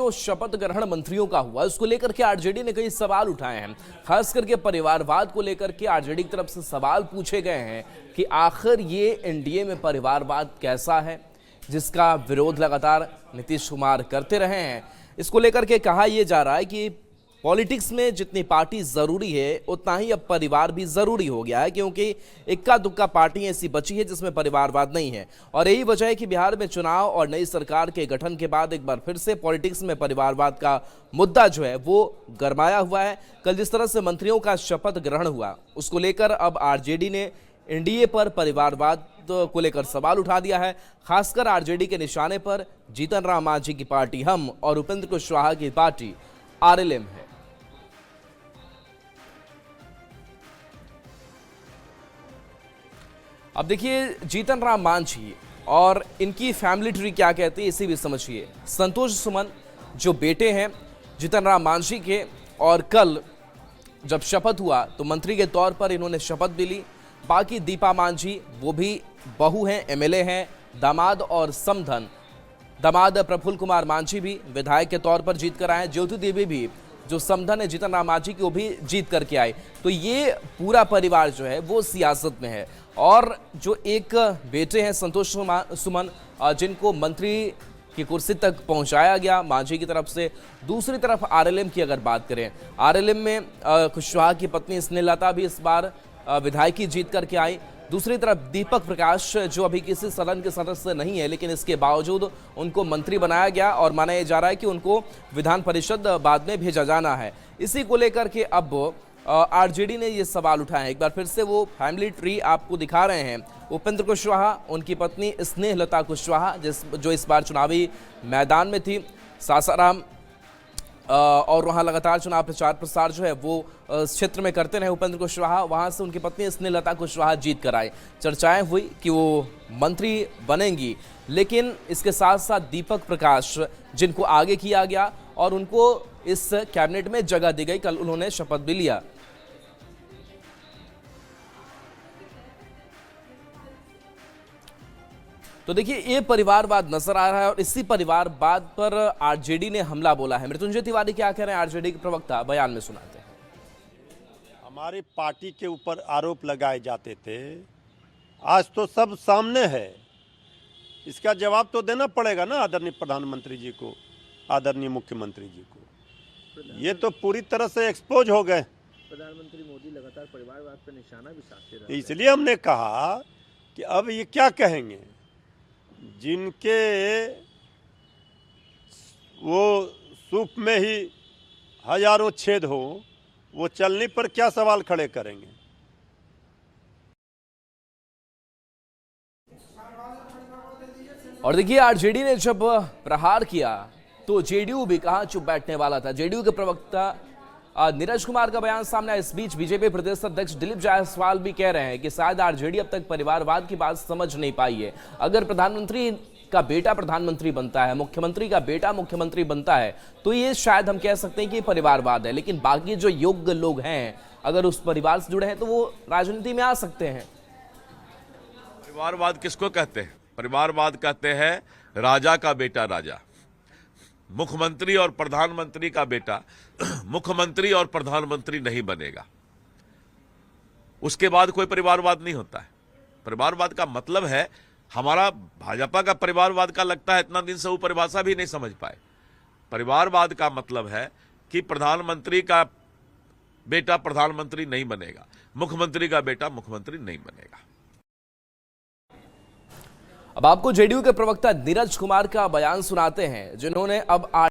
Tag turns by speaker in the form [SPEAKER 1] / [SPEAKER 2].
[SPEAKER 1] जो शपथ ग्रहण मंत्रियों का हुआ उसको लेकर के आरजेडी ने कई सवाल उठाए हैं। खास करके परिवारवाद को लेकर के आरजेडी की तरफ से सवाल पूछे गए हैं कि आखिर ये एनडीए में परिवारवाद कैसा है, जिसका विरोध लगातार नीतीश कुमार करते रहे हैं। इसको लेकर के कहा यह जा रहा है कि पॉलिटिक्स में जितनी पार्टी जरूरी है उतना ही अब परिवार भी जरूरी हो गया है, क्योंकि इक्का दुक्का पार्टी ऐसी बची है जिसमें परिवारवाद नहीं है। और यही वजह है कि बिहार में चुनाव और नई सरकार के गठन के बाद एक बार फिर से पॉलिटिक्स में परिवारवाद का मुद्दा जो है वो गरमाया हुआ है। कल जिस तरह से मंत्रियों का शपथ ग्रहण हुआ उसको लेकर अब आरजेडी ने एनडीए पर परिवारवाद को लेकर सवाल उठा दिया है। खासकर आरजेडी के निशाने पर जीतन राम मांझी की पार्टी हम और उपेंद्र कुशवाहा की पार्टी आरएलएम है। अब देखिए जीतन राम मांझी और इनकी फैमिली ट्री क्या कहती है इसे भी समझिए। संतोष सुमन जो बेटे हैं जीतन राम मांझी के, और कल जब शपथ हुआ तो मंत्री के तौर पर इन्होंने शपथ भी ली। बाकी दीपा मांझी वो भी बहू हैं, एमएलए हैं। दामाद और समधन दामाद प्रफुल्ल कुमार मांझी भी विधायक के तौर पर जीत कर आए। ज्योति देवी भी जो समधन है जीतन राम मांझी की वो भी जीत करके आए। तो ये पूरा परिवार जो है वो सियासत में है। और जो एक बेटे हैं संतोष सुमन जिनको मंत्री की कुर्सी तक पहुंचाया गया मांझी की तरफ से। दूसरी तरफ आरएलएम की अगर बात करें, आरएलएम में कुशवाहा की पत्नी स्नेहलता भी इस बार विधायकी जीत करके आई। दूसरी तरफ दीपक प्रकाश जो अभी किसी सदन के सदस्य नहीं है, लेकिन इसके बावजूद उनको मंत्री बनाया गया और माना यह जा रहा है कि उनको विधान परिषद बाद में भेजा जाना है। इसी को लेकर के अब आरजेडी ने ये सवाल उठाए। एक बार फिर से वो फैमिली ट्री आपको दिखा रहे हैं। उपेंद्र कुशवाहा, उनकी पत्नी स्नेहलता कुशवाहा जो इस बार चुनावी मैदान में थी सासाराम, और वहाँ लगातार चुनाव प्रचार प्रसार जो है वो क्षेत्र में करते रहे उपेंद्र कुशवाहा। वहाँ से उनकी पत्नी स्नेहलता कुशवाहा जीत कर आए। चर्चाएं हुई कि वो मंत्री बनेंगी, लेकिन इसके साथ साथ दीपक प्रकाश जिनको आगे किया गया और उनको इस कैबिनेट में जगह दी गई। कल उन्होंने शपथ भी लिया। तो देखिए ये परिवारवाद नजर आ रहा है और इसी परिवारवाद पर आरजेडी ने हमला बोला है। मृत्युंजय तिवारी क्या कह रहे हैं, आरजेडी के प्रवक्ता बयान में सुनाते हैं।
[SPEAKER 2] हमारी पार्टी के ऊपर आरोप लगाए जाते थे, आज तो सब सामने है। इसका जवाब तो देना पड़ेगा ना आदरणीय प्रधानमंत्री जी को, आदरणीय मुख्यमंत्री जी को। ये तो पूरी तरह से एक्सपोज हो गए।
[SPEAKER 3] प्रधानमंत्री मोदी लगातार परिवारवाद पर निशाना भी साधते रहे।
[SPEAKER 2] इसलिए हमने कहा कि अब ये क्या कहेंगे, जिनके वो सूप में ही हजारों छेद हो, वो चलने पर क्या सवाल खड़े करेंगे।
[SPEAKER 1] और देखिए आरजेडी ने जब प्रहार किया तो जेडीयू भी कहां चुप बैठने वाला था। जेडीयू के प्रवक्ता नीरज कुमार का बयान सामने आया। इस बीच बीजेपी प्रदेश अध्यक्ष दिलीप जायसवाल भी कह रहे हैं कि शायद आरजेडी अब तक परिवारवाद की बात समझ नहीं पाई है। अगर प्रधानमंत्री का बेटा प्रधानमंत्री बनता है, मुख्यमंत्री का बेटा मुख्यमंत्री बनता है, तो ये शायद हम कह सकते हैं कि परिवारवाद है। लेकिन बाकी जो योग्य लोग हैं अगर उस परिवार से जुड़े हैं तो वो राजनीति में आ सकते हैं।
[SPEAKER 4] परिवारवाद किसको कहते हैं? परिवारवाद कहते हैं राजा का बेटा राजा, मुख्यमंत्री और प्रधानमंत्री का बेटा मुख्यमंत्री और प्रधानमंत्री नहीं बनेगा, उसके बाद कोई परिवारवाद नहीं होता है। परिवारवाद का मतलब है, हमारा भाजपा का परिवारवाद का लगता है इतना दिन से वो परिभाषा भी नहीं समझ पाए। परिवारवाद का मतलब है कि प्रधानमंत्री का बेटा प्रधानमंत्री नहीं बनेगा, मुख्यमंत्री का बेटा मुख्यमंत्री नहीं बनेगा।
[SPEAKER 1] अब आपको जेडीयू के प्रवक्ता नीरज कुमार का बयान सुनाते हैं, जिन्होंने अब